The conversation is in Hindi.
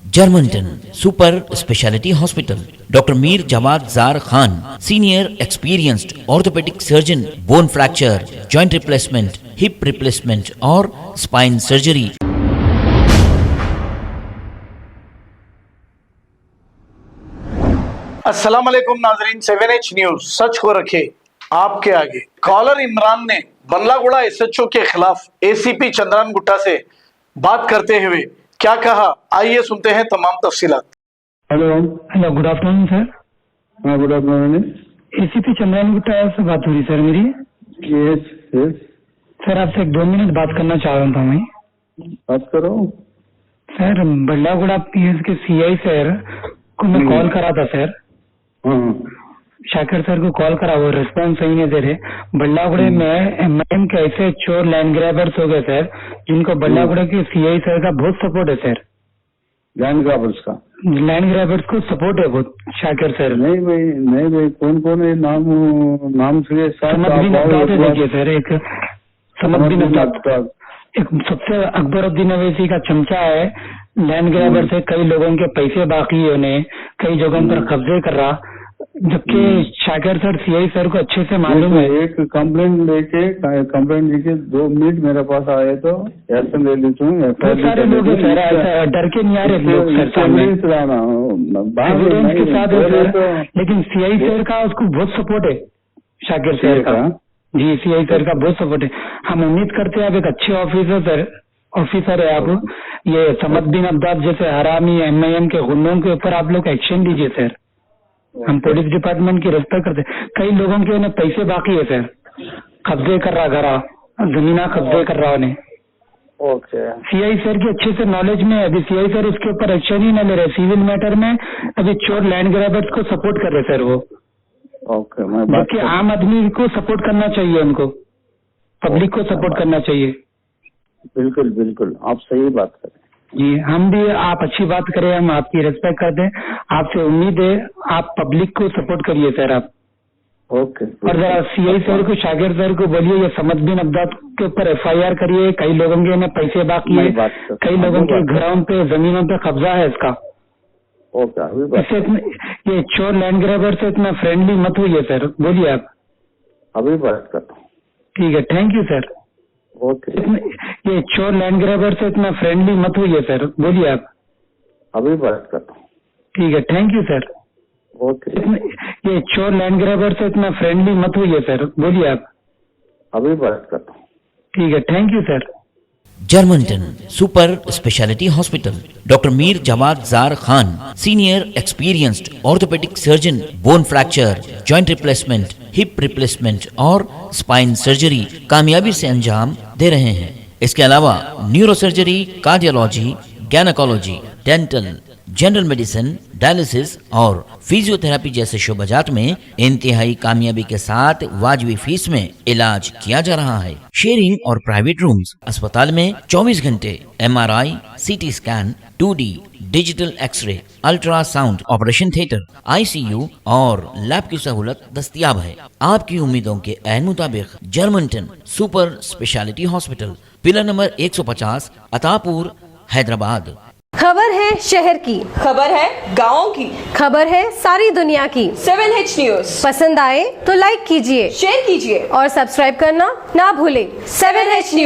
Germanton super speciality hospital, doctor Mir Jawad Zar Khan, senior experienced orthopaedic surgeon, bone fracture, joint replacement, hip replacement और स्पाइन सर्जरी। अस्सलाम वालेकुम नाजरीन, 7H न्यूज सच को रखे आपके आगे। कॉलर इमरान ने बल्लागुड़ा एसएचओ के खिलाफ एसीपी चंद्रन गुट्टा से बात करते हुए क्या कहा, आइए सुनते हैं तमाम तफसीलात। Hello hello, good afternoon sir. हाँ, good afternoon. ACP Chandran Gutta से बात हो रही सर मेरी। यस यस सर आपसे 2 मिनट बात करना चाह रहा था मैं। बात करो सर बल्लागुड़ा पीएस के सीआई सर को मैं कॉल करा था सर। हाँ शाकिर सर को कॉल करा, वो रिस्पॉन्स सही नहीं दे रहे। बल्लागुड़े में एमआईएम के ऐसे चोर लैंड ग्रैबर्स हो गए सर, जिनको बल्लागुड़ा के सीआई सर का बहुत सपोर्ट है सर। लैंड ग्रैबर्स का लैंड ग्रैबर्स को सपोर्ट है बहुत शाकिर सर। नहीं भाई कौन कौन है? नाम से समझ भी नहीं देखिए सर, एक समझ भी नहीं, एक सबसे अकबरुद्दीन अवैसी का चमचा है, लैंड ग्रैबर से कई लोगों के पैसे बाकी है, उन्हें कई जगहों पर कब्जे कर रहा, जबकि शाकिर सर सीआई सर को अच्छे से मालूम है। एक कंप्लेंट लेके 2 मिनट मेरे पास आए तो एक्शन ले लेता हूँ। बहुत सारे लोग हैं सर, ऐसा डर के नहीं आ रहे लोग सर सामने एविडेंस के साथ है सर, लेकिन सीआई सर का उसको बहुत सपोर्ट है, शाकिर सर का। जी सीआई सर का बहुत सपोर्ट है। हम उम्मीद करते हैं आप एक अच्छे ऑफिसर है आप, ये समद बिन अब्दाद जैसे हरामी एमआईएम के गुंडों के ऊपर आप लोग एक्शन लीजिए सर। हम पुलिस डिपार्टमेंट की रिस्पेक्ट करते हैं। कई लोगों के उन्हें पैसे बाकी है सर, कब्जे कर रहा घरा, जमीना कब्जे कर रहा उन्हें। ओके सीआई सर की अच्छे से नॉलेज में, अभी सीआई सर इसके ऊपर एक्शन ही न ले रहे। सिविल मैटर में अभी चोर लैंड ग्रैबर्स को सपोर्ट कर रहे सर वो। ओके जबकि आम आदमी को सपोर्ट करना चाहिए, उनको पब्लिक को सपोर्ट करना चाहिए। बिल्कुल बिल्कुल, आप सही बात करें जी। हम भी आप अच्छी बात करें, हम आपकी रिस्पेक्ट करते हैं, आपसे उम्मीद है आप पब्लिक को सपोर्ट करिए सर आप। ओके। और जरा सीआई सर को, शाकिर सर को बोलिए ये समद बिन अब्दाद के ऊपर एफआईआर करिए। कई लोगों के में पैसे बाकी है, कई लोगों के घरों पे जमीनों पे कब्जा है इसका। ओके इससे ये चोर लैंड ग्रैबर से इतना फ्रेंडली मत होइए सर, बोलिए आप। अभी बात करता हूँ। ठीक है, थैंक यू सर। ओके। ये चोर लैंड ग्रैबर से इतना फ्रेंडली मत होइए सर, बोलिए आप। अभी बात करता हूँ। ठीक है, थैंक यू सर। ओके। ये चोर लैंड ग्रैबर से इतना फ्रेंडली मत होइए सर, बोलिए आप। अभी बात करता हूँ। ठीक है, thank you sir. Germanton super speciality hospital, doctor Mir Jawad Zar Khan, senior experienced orthopaedic surgeon, bone fracture, joint replacement, hip replacement और स्पाइन सर्जरी कामयाबी से अंजाम दे रहे हैं। इसके अलावा neuro surgery, cardiology, gynaecology, dental, general medicine, dialysis और फिजियोथेरेपी जैसे शोबाजात में इंतहाई कामयाबी के साथ वाजबी फीस में इलाज किया जा रहा है। शेयरिंग और प्राइवेट रूम्स, अस्पताल में 24 घंटे MRI, CT scan, 2D digital x ray, ultrasound, operation theatre, ICU और लैब की सहूलत दस्तयाब है। आपकी उम्मीदों के ऐन मुताबिक Germanton super speciality hospital, pillar number 150, Attapur, Hyderabad. खबर है शहर की, खबर है गाँव की, खबर है सारी दुनिया की। 7H न्यूज पसंद आए तो लाइक कीजिए, शेयर कीजिए और सब्सक्राइब करना ना भूलें। 7H news.